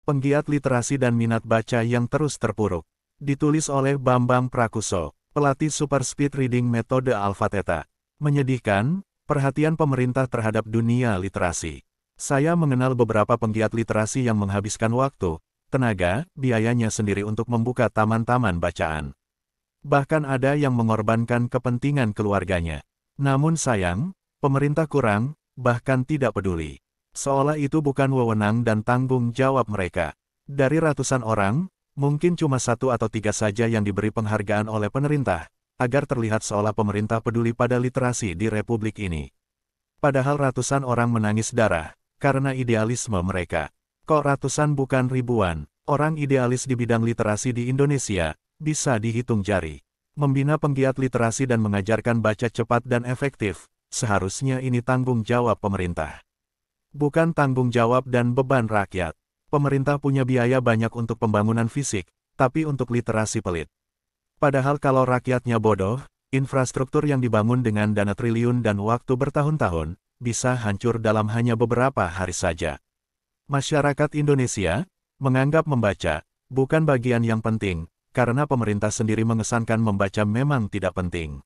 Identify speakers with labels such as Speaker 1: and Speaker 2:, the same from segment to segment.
Speaker 1: Penggiat literasi dan minat baca yang terus terpuruk. Ditulis oleh Bambang Prakuso, pelatih Super Speed Reading metode Alpha Theta. Menyedihkan, perhatian pemerintah terhadap dunia literasi. Saya mengenal beberapa penggiat literasi yang menghabiskan waktu, tenaga, biayanya sendiri untuk membuka taman-taman bacaan. Bahkan ada yang mengorbankan kepentingan keluarganya. Namun sayang, pemerintah kurang, bahkan tidak peduli. Seolah itu bukan wewenang dan tanggung jawab mereka. Dari ratusan orang, mungkin cuma 1 atau 3 saja yang diberi penghargaan oleh pemerintah, agar terlihat seolah pemerintah peduli pada literasi di republik ini. Padahal ratusan orang menangis darah, karena idealisme mereka. Kok ratusan bukan ribuan, orang idealis di bidang literasi di Indonesia, bisa dihitung jari. Membina penggiat literasi dan mengajarkan baca cepat dan efektif, seharusnya ini tanggung jawab pemerintah. Bukan tanggung jawab dan beban rakyat. Pemerintah punya biaya banyak untuk pembangunan fisik, tapi untuk literasi pelit. Padahal kalau rakyatnya bodoh, infrastruktur yang dibangun dengan dana triliun dan waktu bertahun-tahun, bisa hancur dalam hanya beberapa hari saja. Masyarakat Indonesia menganggap membaca bukan bagian yang penting, karena pemerintah sendiri mengesankan membaca memang tidak penting.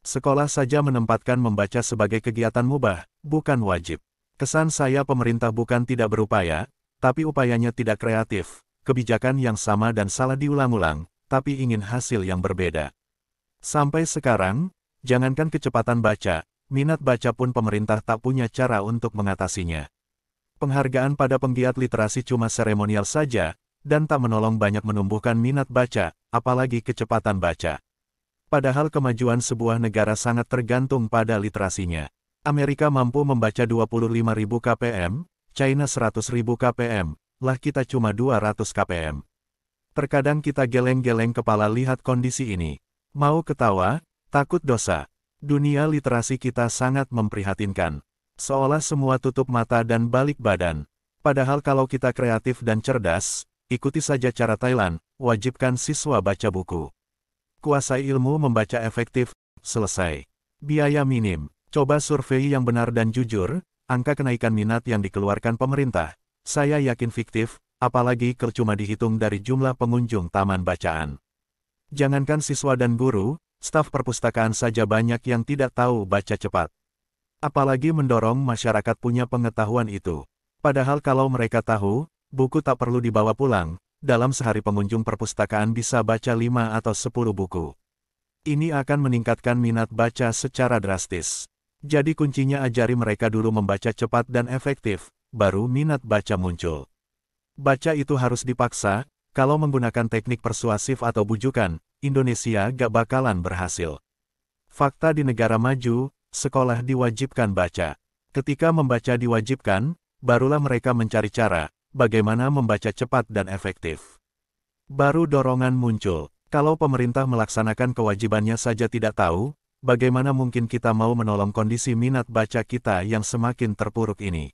Speaker 1: Sekolah saja menempatkan membaca sebagai kegiatan mubah, bukan wajib. Kesan saya pemerintah bukan tidak berupaya, tapi upayanya tidak kreatif, kebijakan yang sama dan salah diulang-ulang, tapi ingin hasil yang berbeda. Sampai sekarang, jangankan kecepatan baca, minat baca pun pemerintah tak punya cara untuk mengatasinya. Penghargaan pada penggiat literasi cuma seremonial saja, dan tak menolong banyak menumbuhkan minat baca, apalagi kecepatan baca. Padahal kemajuan sebuah negara sangat tergantung pada literasinya. Amerika mampu membaca 25.000 kpm, China 100.000 kpm, lah kita cuma 200 kpm. Terkadang kita geleng-geleng kepala lihat kondisi ini. Mau ketawa, takut dosa. Dunia literasi kita sangat memprihatinkan. Seolah semua tutup mata dan balik badan. Padahal kalau kita kreatif dan cerdas, ikuti saja cara Thailand, wajibkan siswa baca buku. Kuasai ilmu membaca efektif, selesai. Biaya minim. Coba survei yang benar dan jujur, angka kenaikan minat yang dikeluarkan pemerintah, saya yakin fiktif, apalagi cuma dihitung dari jumlah pengunjung taman bacaan. Jangankan siswa dan guru, staf perpustakaan saja banyak yang tidak tahu baca cepat. Apalagi mendorong masyarakat punya pengetahuan itu. Padahal kalau mereka tahu, buku tak perlu dibawa pulang, dalam sehari pengunjung perpustakaan bisa baca 5 atau 10 buku. Ini akan meningkatkan minat baca secara drastis. Jadi kuncinya ajari mereka dulu membaca cepat dan efektif, baru minat baca muncul. Baca itu harus dipaksa, kalau menggunakan teknik persuasif atau bujukan, Indonesia gak bakalan berhasil. Fakta di negara maju, sekolah diwajibkan baca. Ketika membaca diwajibkan, barulah mereka mencari cara, bagaimana membaca cepat dan efektif. Baru dorongan muncul. Kalau pemerintah melaksanakan kewajibannya saja tidak tahu, bagaimana mungkin kita mau menolong kondisi minat baca kita yang semakin terpuruk ini?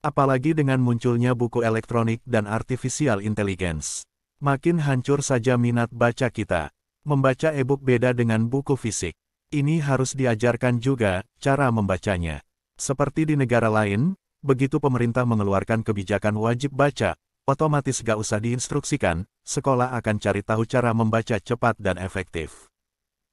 Speaker 1: Apalagi dengan munculnya buku elektronik dan artificial intelligence. Makin hancur saja minat baca kita. Membaca e-book beda dengan buku fisik. Ini harus diajarkan juga, cara membacanya. Seperti di negara lain, begitu pemerintah mengeluarkan kebijakan wajib baca, otomatis gak usah diinstruksikan, sekolah akan cari tahu cara membaca cepat dan efektif.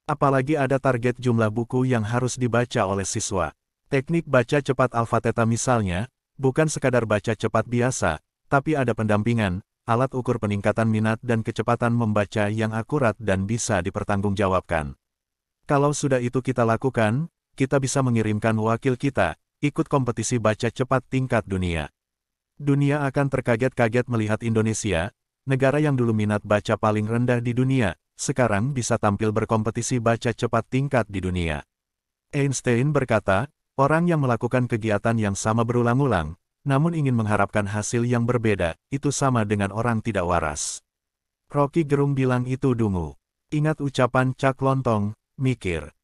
Speaker 1: Apalagi ada target jumlah buku yang harus dibaca oleh siswa. Teknik baca cepat Alpha Theta misalnya, bukan sekadar baca cepat biasa, tapi ada pendampingan, alat ukur peningkatan minat dan kecepatan membaca yang akurat dan bisa dipertanggungjawabkan. Kalau sudah itu kita lakukan, kita bisa mengirimkan wakil kita, ikut kompetisi baca cepat tingkat dunia. Dunia akan terkaget-kaget melihat Indonesia, negara yang dulu minat baca paling rendah di dunia, sekarang bisa tampil berkompetisi baca cepat tingkat di dunia. Einstein berkata, orang yang melakukan kegiatan yang sama berulang-ulang, namun ingin mengharapkan hasil yang berbeda, itu sama dengan orang tidak waras. Rocky Gerung bilang itu dungu. Ingat ucapan Cak Lontong, mikir.